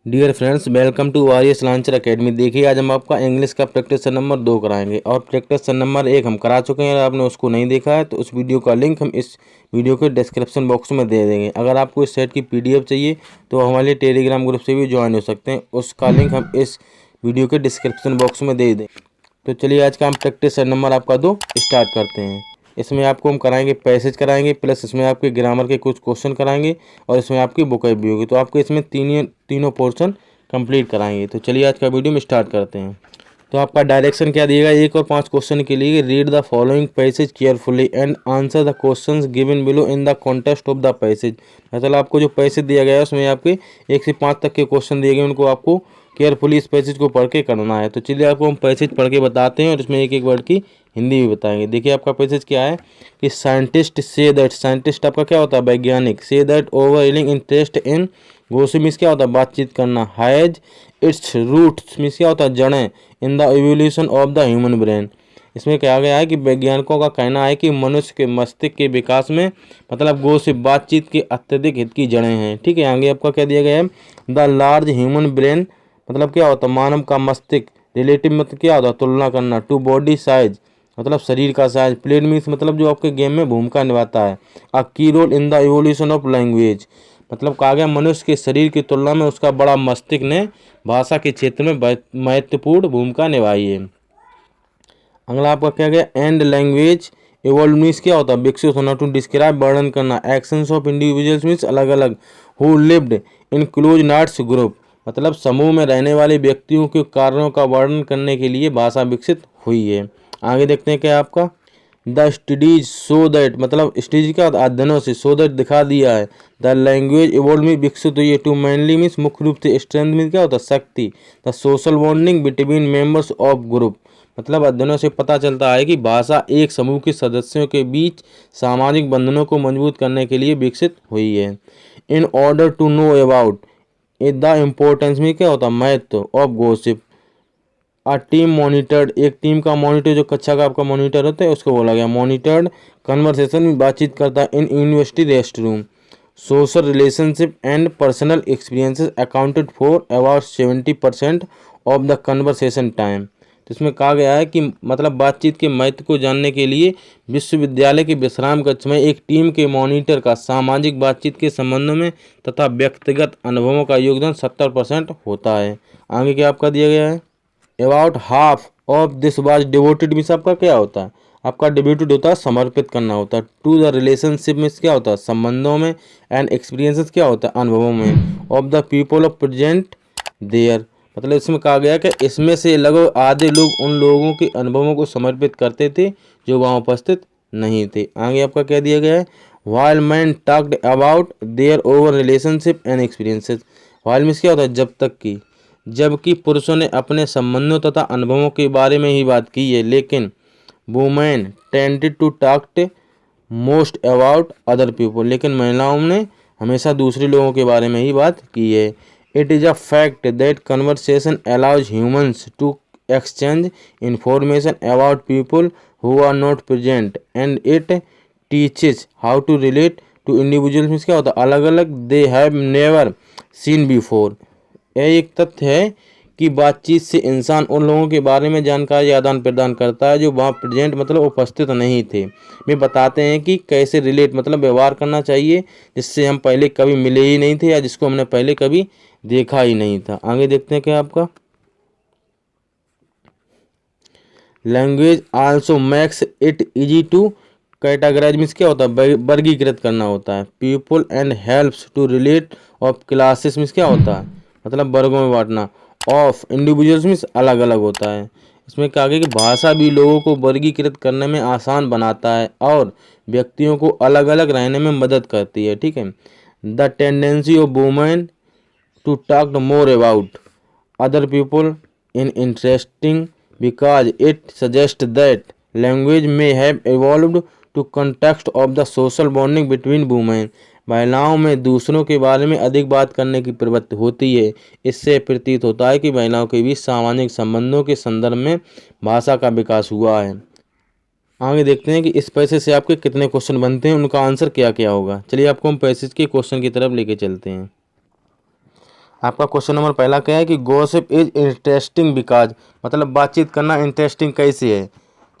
Dear friends, welcome to Aryas Launcher Academy. देखिए, आज हम आपका इंग्लिश का प्रैक्टिस नंबर 2 कराएंगे और प्रैक्टिस नंबर 1 हम करा चुके हैं। अगर आपने उसको नहीं देखा है तो उस वीडियो का लिंक हम इस वीडियो के डिस्क्रिप्शन बॉक्स में दे देंगे। अगर आपको इस सेट की पीडीएफ चाहिए तो हमारे टेलीग्राम ग्रुप से भी ज्वाइन हो सकते हैं, उसका लिंक हम इस वीडियो के डिस्क्रिप्शन बॉक्स में दे दें। तो चलिए, आज का हम प्रैक्टिस सेट नंबर आपका 2 स्टार्ट करते हैं। इसमें आपको हम कराएंगे पैसेज कराएंगे, प्लस इसमें आपके ग्रामर के कुछ क्वेश्चन कराएंगे और इसमें आपकी बुकें भी होगी। तो आपको इसमें तीनों पोर्शन कंप्लीट कराएंगे। तो चलिए, आज का वीडियो में स्टार्ट करते हैं। तो आपका डायरेक्शन क्या दिएगा, 1 और 5 क्वेश्चन के लिए read the following passage carefully and answer the questions given below in the context of the passage. मतलब आपको जो पैसेज दिया गया है उसमें आपके 1 से 5 तक के क्वेश्चन दिए गए, उनको आपको केयरफुली इस पैसेज को पढ़ के करना है। तो चलिए, आपको हम पैसेज पढ़ के बताते हैं और इसमें एक एक वर्ड की हिंदी भी बताएंगे। देखिए, आपका पैसेज क्या है कि साइंटिस्ट से दैट, साइंटिस्ट आपका क्या होता है, वैज्ञानिक। Say that overwhelming interest in gossip means क्या होता है, बातचीत करना। हैज इट्स रूट्स मीन्स क्या होता है, जड़ें। इन the evolution of the human brain, इसमें कहा गया है कि वैज्ञानिकों का कहना है कि मनुष्य के मस्तिष्क के विकास में मतलब गोसिप बातचीत के अत्यधिक हित की जड़ें हैं। ठीक है, आगे आपका क्या दिया गया है, द लार्ज ह्यूमन ब्रेन मतलब क्या होता है, मानव का मस्तिष्क। रिलेटिव मतलब क्या होता है, तुलना करना। टू बॉडी साइज मतलब शरीर का साइज। प्लेड मीन्स मतलब जो आपके गेम में भूमिका निभाता है। A key role in the evolution of language मतलब कहा गया मनुष्य के शरीर की तुलना में उसका बड़ा मस्तिष्क ने भाषा के क्षेत्र में महत्वपूर्ण भूमिका निभाई है। अगला आपका क्या गया, एंड लैंग्वेज इवॉल्व मीन्स क्या होता है, विकसित होना। टू डिस्क्राइब वर्णन करना। एक्शंस ऑफ इंडिविजुअल्स मीन्स अलग अलग। Who lived in close knots group मतलब समूह में रहने वाले व्यक्तियों के कार्यों का वर्णन करने के लिए भाषा विकसित हुई है। आगे देखते हैं क्या आपका, द स्टडीज सो दैट मतलब स्टडीज क्या होता है, अध्ययनों से। सो दैट दिखा दिया है। द लैंग्वेज इवॉल्व में विकसित हुई है। टू मैनली मीन्स मुख्य रूप से। स्ट्रेंथ मीन्स क्या होता है, शक्ति। The social bonding between members of group मतलब अध्ययनों से पता चलता है कि भाषा एक समूह के सदस्यों के बीच सामाजिक बंधनों को मजबूत करने के लिए विकसित हुई है। In order to know about the importance में क्या होता है, महत्व of gossip. A team monitored एक टीम का मॉनिटर जो कक्षा का आपका मॉनिटर होता है उसको बोला गया मॉनिटर्ड। कन्वर्सेशन में बातचीत करता है in university rest room. Social relationship and personal experiences accounted for about 70% of the conversation time. तो इसमें कहा गया है कि मतलब बातचीत के महत्व को जानने के लिए विश्वविद्यालय के विश्राम कक्ष में एक टीम के मॉनिटर का सामाजिक बातचीत के संबंधों में तथा व्यक्तिगत अनुभवों का योगदान 70% होता है। आगे क्या आपका दिया गया है, about half of this was devoted means आपका क्या होता है, आपका डिवोटेड होता है समर्पित करना होता है। टू द रिलेशनशिप मीन्स क्या होता है, संबंधों में। एंड एक्सपीरियंसेस क्या होता है, अनुभवों में। Of the people of present there मतलब इसमें कहा गया कि इसमें से लगभग आधे लोग उन लोगों के अनुभवों को समर्पित करते थे जो वहाँ उपस्थित नहीं थे। आगे आपका क्या दिया गया है, while man talked about their over relationship and experiences. While means क्या होता है, जब तक की। जबकि पुरुषों ने अपने संबंधों तथा अनुभवों के बारे में ही बात की है, लेकिन women tended to talk most about other people लेकिन महिलाओं ने हमेशा दूसरे लोगों के बारे में ही बात की है। It is a fact that conversation allows humans to exchange information about people who are not present and it teaches how to relate to individuals means क्या होता है, अलग अलग they have never seen before. यह एक तथ्य है कि बातचीत से इंसान उन लोगों के बारे में जानकारी आदान प्रदान करता है जो वहाँ प्रेजेंट मतलब उपस्थित नहीं थे। वे बताते हैं कि कैसे रिलेट मतलब व्यवहार करना चाहिए जिससे हम पहले कभी मिले ही नहीं थे या जिसको हमने पहले कभी देखा ही नहीं था। आगे देखते हैं क्या आपका, language also makes it easy to categorise means क्या होता है, वर्गीकृत करना होता है। People and helps to relate of classes means क्या होता है, मतलब वर्गों में बांटना। ऑफ इंडिविजुअल्स मीन्स अलग अलग होता है। इसमें कहा गया कि भाषा भी लोगों को वर्गीकृत करने में आसान बनाता है और व्यक्तियों को अलग अलग रहने में मदद करती है। ठीक है, the tendency of women to talk more about other people in interesting because it suggests that language may have evolved to context of the social bonding between women। महिलाओं में दूसरों के बारे में अधिक बात करने की प्रवृत्ति होती है। इससे प्रतीत होता है कि महिलाओं के बीच सामाजिक संबंधों के संदर्भ में भाषा का विकास हुआ है। आगे देखते हैं कि इस पैसेज से आपके कितने क्वेश्चन बनते हैं, उनका आंसर क्या क्या होगा। चलिए, आपको हम पैसेज के क्वेश्चन की तरफ लेके चलते हैं। आपका क्वेश्चन नंबर पहला क्या है कि गॉसिप इज इंटरेस्टिंग बिकॉज, मतलब बातचीत करना इंटरेस्टिंग कैसे है।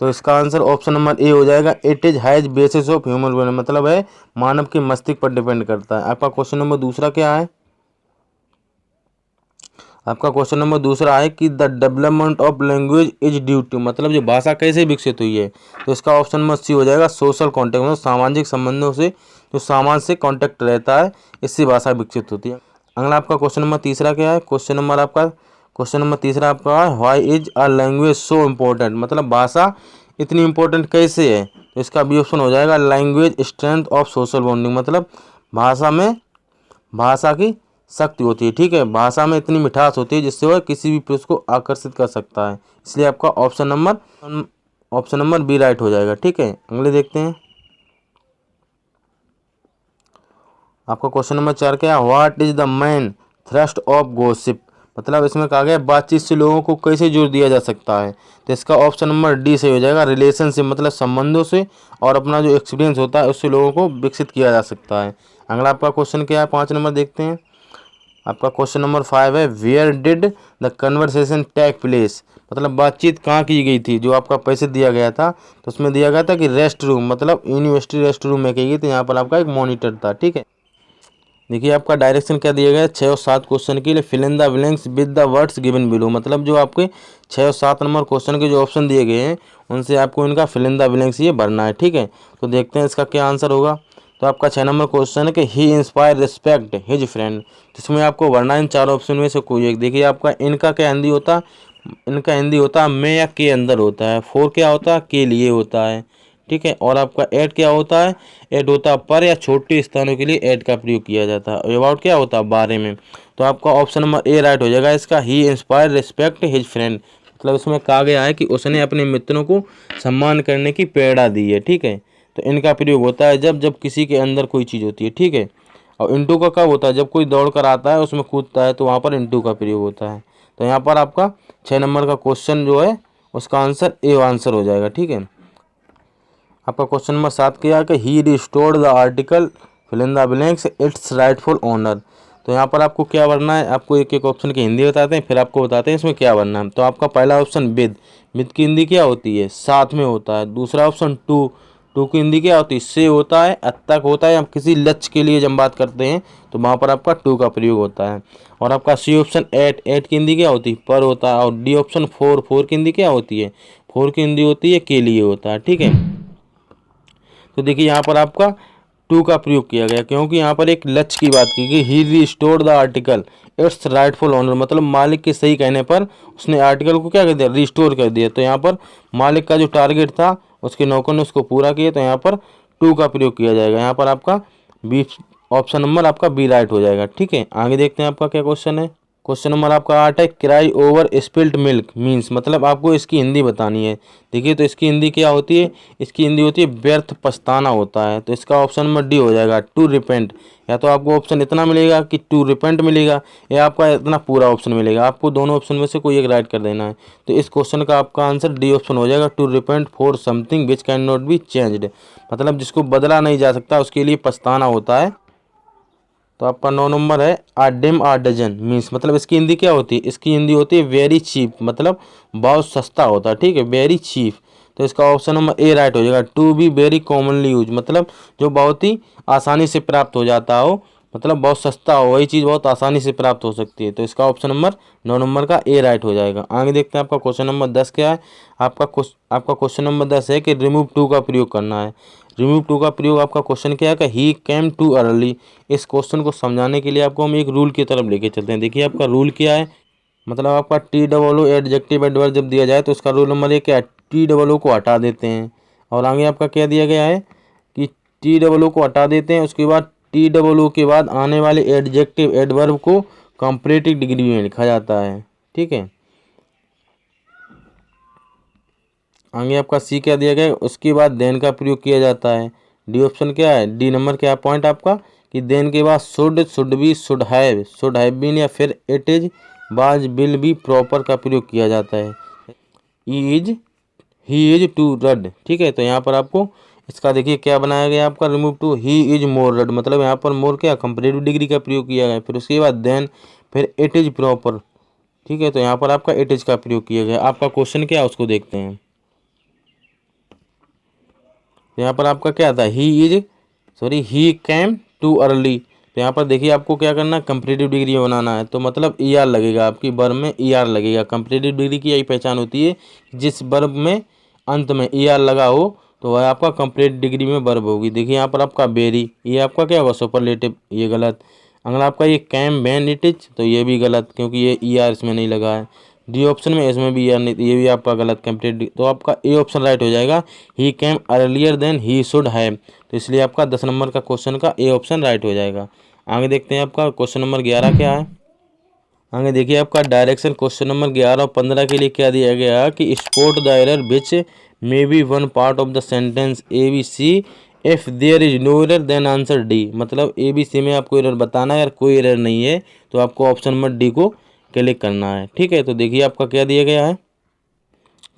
तो इसका आंसर ऑप्शन नंबर ए हो जाएगा, it is has basis of human brain, मतलब है मानव के मस्तिष्क पर डिपेंड करता है। आपका क्वेश्चन नंबर दूसरा क्या है, आपका क्वेश्चन नंबर दूसरा है कि the development of language is due to, मतलब जो भाषा कैसे विकसित हुई है। तो इसका ऑप्शन नंबर सी हो जाएगा, सोशल कॉन्टेक्ट, मतलब सामाजिक संबंधों से, जो समाज से कॉन्टेक्ट रहता है, इससे भाषा विकसित होती है। अगला आपका क्वेश्चन नंबर तीसरा क्या है, क्वेश्चन नंबर तीसरा आपका है why is a language so important, मतलब भाषा इतनी इम्पोर्टेंट कैसे है। तो इसका बी ऑप्शन हो जाएगा, language strength of social bonding, मतलब भाषा की शक्ति होती है, ठीक है, भाषा में इतनी मिठास होती है जिससे वह किसी भी पुरुष को आकर्षित कर सकता है। इसलिए आपका ऑप्शन नंबर बी राइट हो जाएगा, ठीक है। अगले देखते हैं, आपका क्वेश्चन नंबर 4 क्या है, what is the main thrust of gossip, मतलब इसमें कहा गया बातचीत से लोगों को कैसे जोड़ दिया जा सकता है। तो इसका ऑप्शन नंबर डी सही हो जाएगा, रिलेशनशिप, मतलब संबंधों से और अपना जो एक्सपीरियंस होता है उससे लोगों को विकसित किया जा सकता है। अगला आपका क्वेश्चन क्या है, 5 नंबर देखते हैं, आपका क्वेश्चन नंबर 5 है, where did the conversation take place, मतलब बातचीत कहाँ की गई थी। जो आपका पैसे दिया गया था तो उसमें दिया गया था कि रेस्ट रूम, मतलब यूनिवर्सिटी रेस्ट रूम में की गई थी, यहाँ पर आपका एक मॉनिटर था, ठीक है। देखिए आपका डायरेक्शन क्या दिया गया है, 6 और 7 क्वेश्चन के लिए fill in the blanks with the words given below, मतलब जो आपके 6 और 7 नंबर क्वेश्चन के जो ऑप्शन दिए गए हैं उनसे आपको इनका फिल इन द ब्लैंक्स ये भरना है, ठीक है। तो देखते हैं इसका क्या आंसर होगा। तो आपका 6 नंबर क्वेश्चन है कि ही इंस्पायर रिस्पेक्ट हिज फ्रेंड, जिसमें आपको भरना है इन 4 ऑप्शन में से कोई एक। देखिए आपका इनका क्या हिंदी होता है, इनका हिंदी होता है में या के अंदर होता है, फोर क्या होता है के लिए होता है, ठीक है। और आपका एट क्या होता है, एट होता है पर या छोटे स्थानों के लिए एट का प्रयोग किया जाता है। अबाउट क्या होता है बारे में। तो आपका ऑप्शन नंबर ए राइट हो जाएगा इसका, ही इंस्पायर रिस्पेक्ट हिज फ्रेंड, मतलब इसमें कहा गया है कि उसने अपने मित्रों को सम्मान करने की प्रेरणा दी है, ठीक है। तो इनका प्रयोग होता है जब जब किसी के अंदर कोई चीज़ होती है, ठीक है। और इंटू का कब होता है, जब कोई दौड़ कर आता है उसमें कूदता है तो वहाँ पर इंटू का प्रयोग होता है। तो यहाँ पर आपका 6 नंबर का क्वेश्चन जो है उसका आंसर ए आंसर हो जाएगा, ठीक है। आपका क्वेश्चन नंबर 7 क्या है कि he restored the article fill in the blanks its rightful owner. तो यहाँ पर आपको क्या भरना है, आपको एक एक ऑप्शन की हिंदी बताते हैं फिर आपको बताते हैं इसमें क्या भरना है। तो आपका पहला ऑप्शन विद की हिंदी क्या होती है, साथ में होता है। दूसरा ऑप्शन टू की हिंदी क्या होती है, से होता है, तक होता है, या किसी लक्ष्य के लिए जब बात करते हैं तो वहाँ पर आपका टू का प्रयोग होता है। और आपका सी ऑप्शन एट की हिंदी क्या होती है, पर होता है। और डी ऑप्शन फोर की हिंदी क्या होती है, फोर की हिंदी होती है के लिए होता है, ठीक है। तो देखिए यहाँ पर आपका टू का प्रयोग किया गया क्योंकि यहाँ पर एक लक्ष्य की बात की गई, he restored the article its rightful owner, मतलब मालिक के सही कहने पर उसने आर्टिकल को क्या कर दिया, रिस्टोर कर दिया। तो यहाँ पर मालिक का जो टारगेट था उसके नौकर ने उसको पूरा किया, तो यहाँ पर टू का प्रयोग किया जाएगा। यहाँ पर आपका बी ऑप्शन नंबर आपका बी राइट हो जाएगा, ठीक है। आगे देखते हैं आपका क्या क्वेश्चन है। क्वेश्चन नंबर आपका 8 है, cry over spilled milk means, मतलब आपको इसकी हिंदी बतानी है। देखिए तो इसकी हिंदी क्या होती है, इसकी हिंदी होती है व्यर्थ पछताना होता है। तो इसका ऑप्शन नंबर डी हो जाएगा, टू रिपेंट। या तो आपको ऑप्शन इतना मिलेगा कि टू रिपेंट मिलेगा, या आपका इतना पूरा ऑप्शन मिलेगा, आपको दोनों ऑप्शन में से कोई एक राइट कर देना है। तो इस क्वेश्चन का आपका आंसर डी ऑप्शन हो जाएगा, to repent for something which can not be changed, मतलब जिसको बदला नहीं जा सकता उसके लिए पछताना होता है। तो आपका 9 नंबर है, आ डिम आ डजन मीन्स, मतलब इसकी हिंदी क्या होती है, इसकी हिंदी होती है वेरी चीप, मतलब बहुत सस्ता होता है, ठीक है, वेरी चीप। तो इसका ऑप्शन नंबर ए राइट हो जाएगा, to be very commonly use, मतलब जो बहुत ही आसानी से प्राप्त हो जाता हो, मतलब बहुत सस्ता हो, वही चीज़ बहुत आसानी से प्राप्त हो सकती है। तो इसका ऑप्शन नंबर 9 नंबर का ए राइट हो जाएगा। आगे देखते हैं आपका क्वेश्चन नंबर 10 क्या है। आपका क्वेश्चन नंबर 10 है कि रिमूव टू का प्रयोग करना है। रिमूव टू का प्रयोग आपका क्वेश्चन क्या है कि ही केम टू अर्ली। इस क्वेश्चन को समझाने के लिए आपको हम एक रूल की तरफ लेके चलते हैं। देखिए आपका रूल क्या है, मतलब आपका T double O adjective adverb जब दिया जाए तो उसका रूल नंबर 1 क्या है, टी डबल ओ को हटा देते हैं। और आगे आपका क्या दिया गया है कि टी डबल ओ को हटा देते हैं, उसके बाद टी डबल ओ के बाद आने वाले एडजेक्टिव एडवर्ब को कंपैरेटिव डिग्री में लिखा जाता है, ठीक है। आगे आपका सी क्या दिया गया है, उसके बाद देन का प्रयोग किया जाता है। डी ऑप्शन क्या है, डी नंबर क्या पॉइंट आपका कि देन के बाद should be, should have been, या फिर it is, was, will be, proper का प्रयोग किया जाता है। ही इज टू रड, ठीक है। तो यहाँ पर आपको इसका देखिए क्या बनाया गया आपका remove to, he is more rude, मतलब यहाँ पर मोर क्या कंपैरेटिव डिग्री का प्रयोग किया गया। फिर उसके बाद देन फिर इट इज़ प्रॉपर, ठीक है। तो यहाँ पर आपका इट इज़ का प्रयोग किया गया। आपका क्वेश्चन क्या है उसको देखते हैं। यहाँ पर आपका क्या था, ही कैम टू अर्ली। तो यहाँ पर देखिए आपको क्या करना है, कंपेरेटिव डिग्री बनाना है। तो मतलब ई आर लगेगा, आपकी वर्ब में ई आर लगेगा। कंपेरेटिव डिग्री की यही पहचान होती है, जिस वर्ब में अंत में ई आर लगा हो तो वह आपका कंपेरेटिव डिग्री में वर्ब होगी। देखिए यहाँ पर आपका वेरी, ये आपका क्या होगा, सुपरलेटिव, ये गलत। अगला आपका ये कैम वैन इट इज, तो ये भी गलत क्योंकि ये ई आर इसमें नहीं लगा है। डी ऑप्शन में इसमें भी ई आर नहीं, ये भी आपका गलत कंप्लीट। तो आपका ए ऑप्शन राइट हो जाएगा, he came earlier than he should have. तो इसलिए आपका 10 नंबर का क्वेश्चन का ए ऑप्शन राइट हो जाएगा। आगे देखते हैं आपका क्वेश्चन नंबर 11 क्या है। आगे देखिए आपका डायरेक्शन क्वेश्चन नंबर 11 और 15 के लिए क्या दिया गया कि spot the error which may be one part of the sentence A B C if there is no error then answer D. मतलब ए बी सी में आपको एरर बताना है, अगर कोई एरर नहीं है तो आपको ऑप्शन नंबर डी को क्लिक करना है, ठीक है। तो देखिए आपका क्या दिया गया है।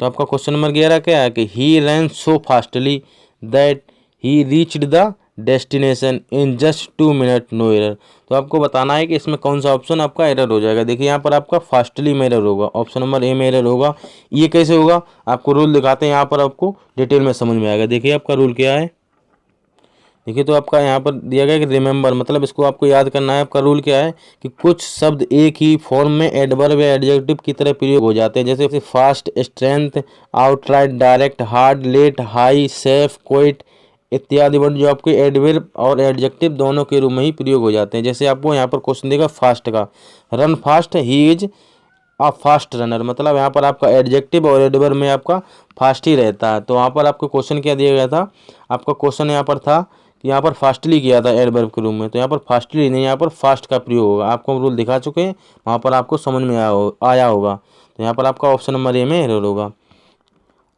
तो आपका क्वेश्चन नंबर 11 क्या है कि he ran so fastly that he reached the destination in just 2 minute no error. तो आपको बताना है कि इसमें कौन सा ऑप्शन आपका एरर हो जाएगा। देखिए यहाँ पर आपका फास्टली में एरर होगा, ऑप्शन नंबर ए में एरर होगा। ये कैसे होगा, आपको रूल दिखाते हैं, यहाँ पर आपको डिटेल में समझ में आएगा। देखिए आपका रूल क्या है। देखिए तो आपका यहाँ पर दिया गया कि रिमेंबर, मतलब इसको आपको याद करना है। आपका रूल क्या है कि कुछ शब्द एक ही फॉर्म में एडवर्ब या एडजेक्टिव की तरह प्रयोग हो जाते हैं, जैसे fast, strength, outright, direct, hard, late, high, safe, quite इत्यादि वर्ड जो आपके एडवर्ब और एडजेक्टिव दोनों के रूप में ही प्रयोग हो जाते हैं। जैसे आपको यहाँ पर क्वेश्चन देगा फास्ट का, run fast, he is a fast runner. मतलब यहाँ पर आपका एडजेक्टिव और एडवर्ब में आपका फास्ट ही रहता है। तो वहाँ पर आपको क्वेश्चन क्या दिया गया था, आपका क्वेश्चन यहाँ पर था कि यहाँ पर फास्टली किया था एडवर्ब के रूप में, तो यहाँ पर फास्टली नहीं, यहाँ पर फास्ट का प्रयोग होगा। आपको हम रूल दिखा चुके हैं, वहाँ पर आपको समझ में आया होगा। तो यहाँ पर आपका ऑप्शन नंबर ए में एरर होगा।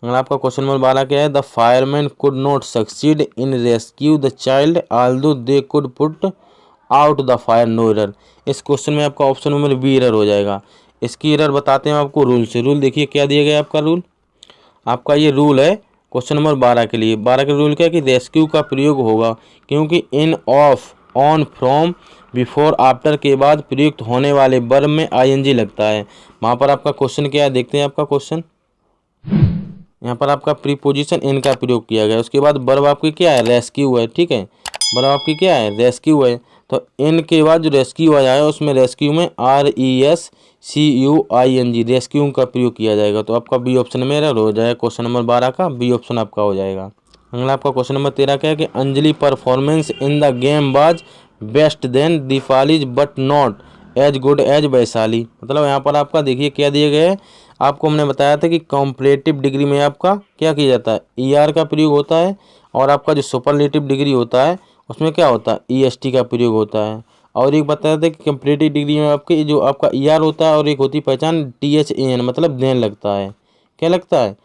अगर आपका क्वेश्चन नंबर 12 क्या है, the fireman could not succeed in rescue the child although they could put out the fire no error. इस क्वेश्चन में आपका ऑप्शन नंबर बी एरर हो जाएगा। इसकी एरर बताते हैं आपको रूल से। रूल देखिए क्या दिया गया आपका रूल, आपका ये रूल है क्वेश्चन नंबर 12 के लिए। 12 का रूल क्या है कि रेस्क्यू का प्रयोग होगा क्योंकि in, of, on, from, before, after के बाद प्रयुक्त होने वाले वर्ब में आईएनजी लगता है। वहाँ पर आपका क्वेश्चन क्या है, देखते हैं आपका क्वेश्चन। यहाँ पर आपका प्रीपोजिशन इन का प्रयोग किया गया, उसके बाद वर्ब आपकी क्या है, रेस्क्यू है, ठीक है। वर्ब आपकी क्या है, रेस्क्यू है। तो इन के बाद जो रेस्क्यू आया है उसमें रेस्क्यू में RESCUING रेस्क्यू का प्रयोग किया जाएगा। तो आपका बी ऑप्शन में एरर हो जाएगा। क्वेश्चन नंबर 12 का बी ऑप्शन आपका हो जाएगा। अगला आपका क्वेश्चन नंबर 13 क्या है कि Anjali performance in the game was best than Deepali's but not as good as Vaishali. मतलब यहाँ पर आपका देखिए क्या दिया गया है, आपको हमने बताया था कि कॉम्परेटिव डिग्री में आपका क्या किया जाता है, ER का प्रयोग होता है, और आपका जो सुपरलेटिव डिग्री होता है उसमें क्या होता है, EST का प्रयोग होता है। और एक बताया था कि कंपैरेटिव डिग्री में आपके जो आपका ER होता है और एक होती पहचान THAN, मतलब देन लगता है। क्या लगता है,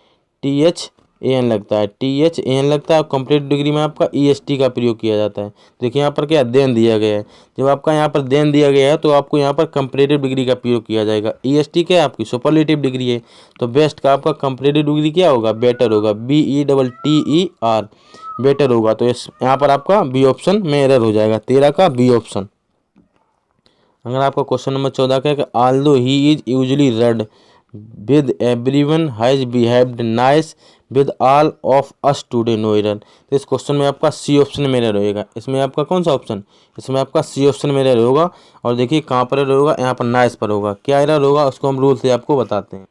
THAN लगता है, THAN लगता है। कंपैरेटिव डिग्री में आपका EST का प्रयोग किया जाता है। देखिए यहाँ पर क्या देन दिया गया है, जब आपका यहाँ पर देन दिया गया है तो आपको यहाँ पर कंपैरेटिव डिग्री का प्रयोग किया जाएगा। EST क्या है, आपकी सुपरलेटिव डिग्री है, तो बेस्ट का आपका कंपैरेटिव डिग्री क्या होगा, बेटर होगा, BETTER, बेटर होगा। तो इस यहाँ पर आपका बी ऑप्शन में एरर हो जाएगा, 13 का बी ऑप्शन। अगर आपका क्वेश्चन नंबर 14 का है कि although he is usually rude with everyone has behaved nice with all of us today no error. तो इस क्वेश्चन में आपका सी ऑप्शन में एरर होएगा। इसमें आपका कौन सा ऑप्शन, इसमें आपका सी ऑप्शन में एरर होगा। और देखिए कहाँ पर एरर होगा, यहाँ पर नाइस पर होगा। क्या एरर होगा उसको हम रूल से आपको बताते हैं।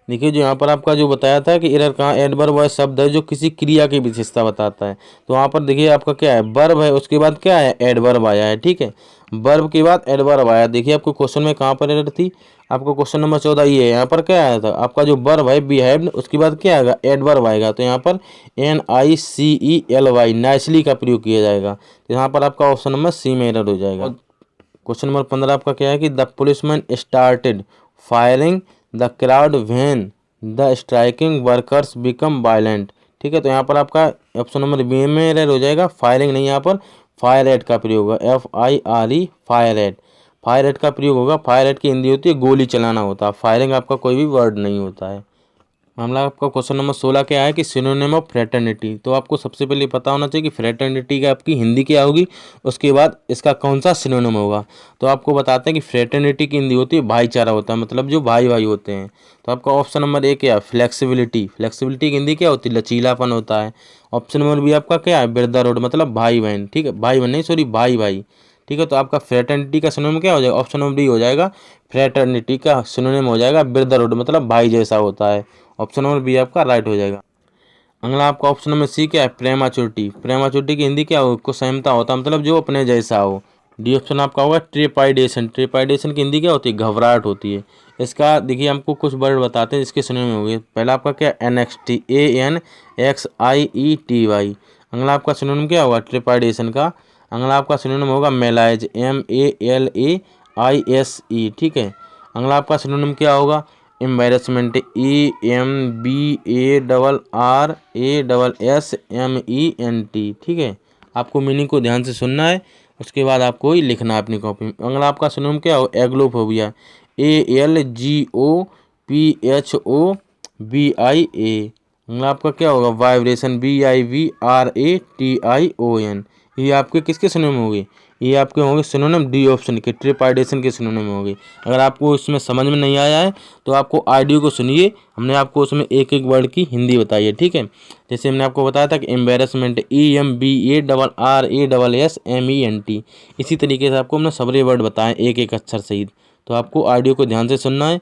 देखिए जो यहाँ पर आपका जो बताया था कि एरर कहाँ, एडवर्ब वह शब्द है जो किसी क्रिया की विशेषता बताता है। तो वहाँ पर देखिए आपका क्या है, वर्ब है, उसके बाद क्या है, एडवर्ब आया है, ठीक है। वर्ब के बाद एडवर्ब आया। देखिए आपको क्वेश्चन में कहाँ पर एरर थी, आपको क्वेश्चन नंबर 14 ये है। यहाँ पर क्या आया था, आपका जो वर्ब है बिहेव्ड, उसके बाद क्या आएगा, एडवर्ब आएगा। तो यहाँ पर NICELY नाइसली का प्रयोग किया जाएगा। तो यहाँ पर आपका ऑप्शन नंबर सी में एरर हो जाएगा। क्वेश्चन नंबर 15 आपका क्या है कि the policeman started firing the crowd when the striking workers become violent, ठीक है। तो यहाँ पर आपका ऑप्शन नंबर बी में एरर हो जाएगा। फायरिंग नहीं, यहाँ पर फायर एट का प्रयोग होगा, FIRE fire eight, fire eight का प्रयोग होगा। फायर एट की हिंदी होती है गोली चलाना होता है, फायरिंग आपका कोई भी वर्ड नहीं होता है। मामला आपका क्वेश्चन नंबर 16 क्या है कि सिनोनिम ऑफ फ्रेटर्निटी। तो आपको सबसे पहले पता होना चाहिए कि फ्रेटर्निटी का आपकी हिंदी क्या होगी, उसके बाद इसका कौन सा सिनोनिम होगा। तो आपको बताते हैं कि फ्रेटर्निटी की हिंदी होती है भाईचारा होता है, मतलब जो भाई भाई होते हैं। तो आपका ऑप्शन नंबर ए क्या है, फ्लेक्सिबिलिटी। फ्लेक्सिबिलिटी की हिंदी क्या होती है, लचीलापन होता है। ऑप्शन नंबर बी आपका क्या है, ब्रदरहुड, मतलब भाई बहन। ठीक है, भाई बहन नहीं, सॉरी, भाई भाई। ठीक है, तो आपका फ्रेटर्निटी का सिनोनिम क्या हो जाएगा, ऑप्शन नंबर डी हो जाएगा। फ्रेटर्निटी का सिनोनिम हो जाएगा ब्रदरहुड, मतलब भाई जैसा होता है। ऑप्शन नंबर बी आपका राइट हो जाएगा। अगला आपका ऑप्शन नंबर सी क्या है, प्रेमाचुरिटी। प्रेमाचुरिटी की हिंदी क्या हो, को सहमता होता है, मतलब जो अपने जैसा हो। डी ऑप्शन आपका होगा ट्रेपाइडेशन। ट्रेपाइडेशन की हिंदी क्या होती है, घबराहट होती है। इसका देखिए हमको कुछ वर्ड बताते हैं इसके सुनने में होंगे। पहला आपका क्या, NXT, ANXIETY। अगला आपका सिनोनिम क्या होगा ट्रेपाइडेशन का। अगला आपका सिनोनिम होगा मेलाइज, MALAISE। ठीक है। अगला आपका सिनोनिम क्या होगा, एम्बेरसमेंट, EMBARRASSMENT। ठीक है, आपको मीनिंग को ध्यान से सुनना है, उसके बाद आपको ही लिखना है अपनी कॉपी में। अगला आपका सिनोनिम क्या हो, एग्लोफोबिया, ALGOPHOBIA। अगला आपका क्या होगा, वाइब्रेशन, VIVRATION। ये आपके किसके सिनोनिम होगी, ये आपके होंगे सिनोनिम डी ऑप्शन के, ट्रिपाइडेशन के सिनोनिम होंगे। अगर आपको इसमें समझ में नहीं आया है तो आपको ऑडियो को सुनिए, हमने आपको उसमें एक एक वर्ड की हिंदी बताई है। ठीक है, जैसे हमने आपको बताया था कि एम्बेरसमेंट, EMBARRASSMENT। इसी तरीके से आपको हमने सबरे वर्ड बताए एक एक अक्षर सहित। तो आपको ऑडियो को ध्यान से सुनना है।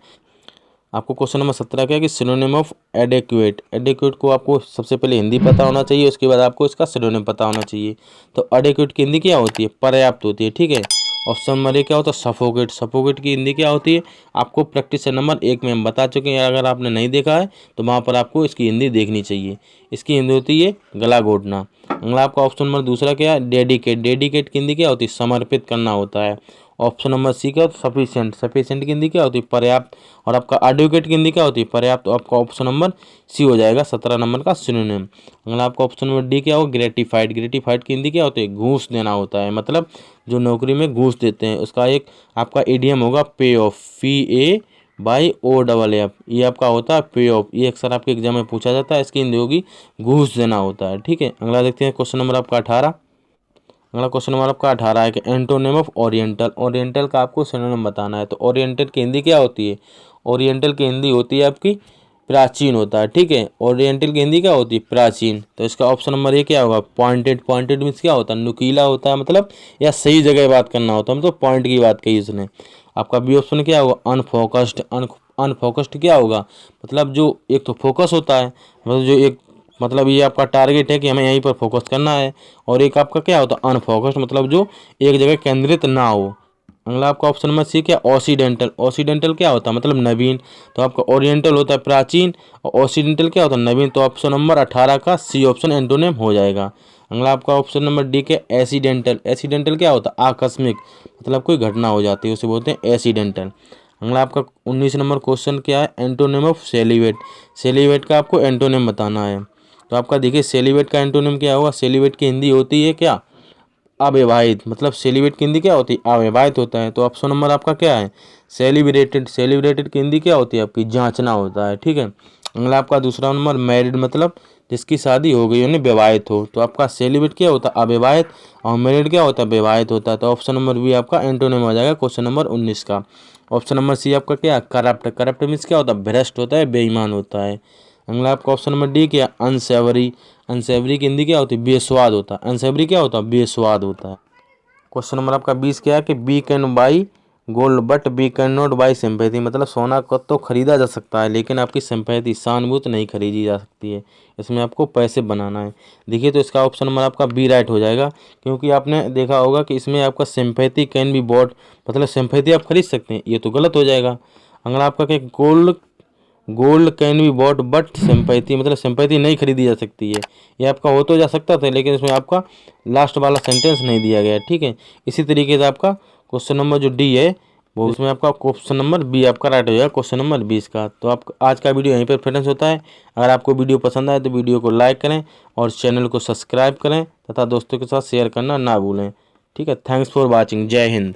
आपको क्वेश्चन नंबर 17 क्या है कि सिनोनिम ऑफ एडेक्वेट। एडेक्वेट को आपको सबसे पहले हिंदी पता होना चाहिए, उसके बाद आपको इसका सिनोनिम पता होना चाहिए। तो एडेक्वेट की हिंदी क्या होती है, पर्याप्त होती है। ठीक है। ऑप्शन नंबर ए क्या होता है, सफोकेट। सफोकेट की हिंदी क्या होती है, आपको प्रैक्टिस नंबर 1 में हम बता चुके हैं, अगर आपने नहीं देखा है तो वहाँ पर आपको इसकी हिंदी देखनी चाहिए। इसकी हिंदी होती है गला घोटना। अगला आपका ऑप्शन नंबर दूसरा क्या है, डेडिकेट। डेडिकेट की हिंदी क्या होती है, समर्पित करना होता है। ऑप्शन नंबर सी क्या होता है, सफिशिएंट। सफिशिएंट की हिंदी क्या होती है, पर्याप्त। और आपका एडवोकेट की हिंदी क्या होती है, पर्याप्त। तो आपका ऑप्शन नंबर सी हो जाएगा 17 नंबर का सिनोनिम। अगला आपका ऑप्शन नंबर डी क्या होगा, ग्रेटिफाइड। ग्रेटिफाइड की हिंदी क्या होती है, घूस देना होता है, मतलब जो नौकरी में घूस देते हैं उसका एक आपका इडियम होगा पे ऑफ, PAYOFF। ये आपका होता है पे ऑफ। ये अक्सर आपके एग्जाम में पूछा जाता है, इसकी हिंदी होगी घूस देना होता है। ठीक है। अगला देखते हैं क्वेश्चन नंबर आपका 18। अगला क्वेश्चन नंबर आपका 18 है कि एंटोनिम ऑफ ओरिएंटल। ओरिएंटल का आपको सिनोनिम बताना है। तो ओरिएंटल की हिंदी क्या होती है, ओरिएंटल की हिंदी होती है आपकी प्राचीन होता है। ठीक है, ओरिएंटल की हिंदी क्या होती है, प्राचीन। तो इसका ऑप्शन नंबर ये क्या होगा, पॉइंटेड। पॉइंटेड मीन्स क्या होता है, नुकीला होता है, मतलब या सही जगह बात करना होता है, मतलब पॉइंट की बात कही उसने। आपका बी ऑप्शन क्या होगा, अनफोकस्ड। अनफोकस्ड क्या होगा, मतलब जो एक तो फोकस होता है, मतलब जो एक, मतलब ये आपका टारगेट है कि हमें यहीं पर फोकस करना है। और एक आपका क्या होता है, अनफोकस्ड, मतलब जो एक जगह केंद्रित ना हो। अगला आपका ऑप्शन नंबर सी क्या, ऑक्सीडेंटल। ऑक्सीडेंटल क्या होता है, मतलब नवीन। तो आपका ओरिएंटल होता है प्राचीन और ऑक्सीडेंटल क्या होता है, नवीन। तो ऑप्शन नंबर 18 का सी ऑप्शन एंटोनिम हो जाएगा। अगला आपका ऑप्शन नंबर डी के, एक्सीडेंटल। एक्सीडेंटल क्या होता है, आकस्मिक, मतलब कोई घटना हो जाती है उसे बोलते हैं एक्सीडेंटल। अगला आपका 19 नंबर क्वेश्चन क्या है, एंटोनिम ऑफ सेलिब्रेट। सेलिब्रेट का आपको एंटोनिम बताना है। तो आपका देखिए सेलिब्रेट का एंटोनिम क्या होगा, सेलिब्रेट की हिंदी होती है क्या, अविवाहित। मतलब सेलिब्रेट की हिंदी क्या होती है, अविवाहित होता है। तो ऑप्शन नंबर आपका क्या है, सेलिब्रेटेड। सेलिब्रेटेड की हिंदी क्या होती है आपकी, जांचना होता है। ठीक है। अगला आपका दूसरा नंबर मैरिड, मतलब जिसकी शादी हो गई यानी विवाहित हो। तो आपका सेलिब्रेट क्या होता है, अविवाहित, और मैरिड क्या होता है, विवाहित होता है। तो ऑप्शन नंबर बी आपका एंटोनिम हो जाएगा क्वेश्चन नंबर 19 का। ऑप्शन नंबर सी आपका क्या, करप्ट। करप्ट मीन्स क्या होता है, भ्रष्ट होता है, बेईमान होता है। अगला आपका ऑप्शन नंबर डी क्या, अनसेवरी। अनसेवरी की हिंदी क्या होती है, बेस्वाद होता है। अनसेवरी क्या होता है, बेस्वाद होता है। क्वेश्चन नंबर आपका 20 क्या है कि we can buy gold but we can not buy sympathy. मतलब सोना को तो खरीदा जा सकता है लेकिन आपकी सिंपैथी, सहानुभूति नहीं खरीदी जा सकती है। इसमें आपको पैसे बनाना है। देखिए तो इसका ऑप्शन नंबर आपका बी राइट हो जाएगा, क्योंकि आपने देखा होगा कि इसमें आपका सिंपैथी कैन बी बॉट, मतलब सिंपैथी आप खरीद सकते हैं, ये तो गलत हो जाएगा। अगला आपका क्या, gold can be bought but sympathy, मतलब सिंपैथी नहीं खरीदी जा सकती है। ये आपका हो तो जा सकता था लेकिन इसमें आपका लास्ट वाला सेंटेंस नहीं दिया गया है। ठीक है। इसी तरीके से आपका क्वेश्चन नंबर जो डी है वो उसमें आपका क्वेश्चन नंबर बी आपका राइट हो जाएगा क्वेश्चन नंबर 20 का। तो आप आज का वीडियो यहीं पर फिनिश होता है। अगर आपको वीडियो पसंद आए तो वीडियो को लाइक करें और चैनल को सब्सक्राइब करें तथा दोस्तों के साथ शेयर करना ना भूलें। ठीक है, थैंक्स फॉर वॉचिंग, जय हिंद।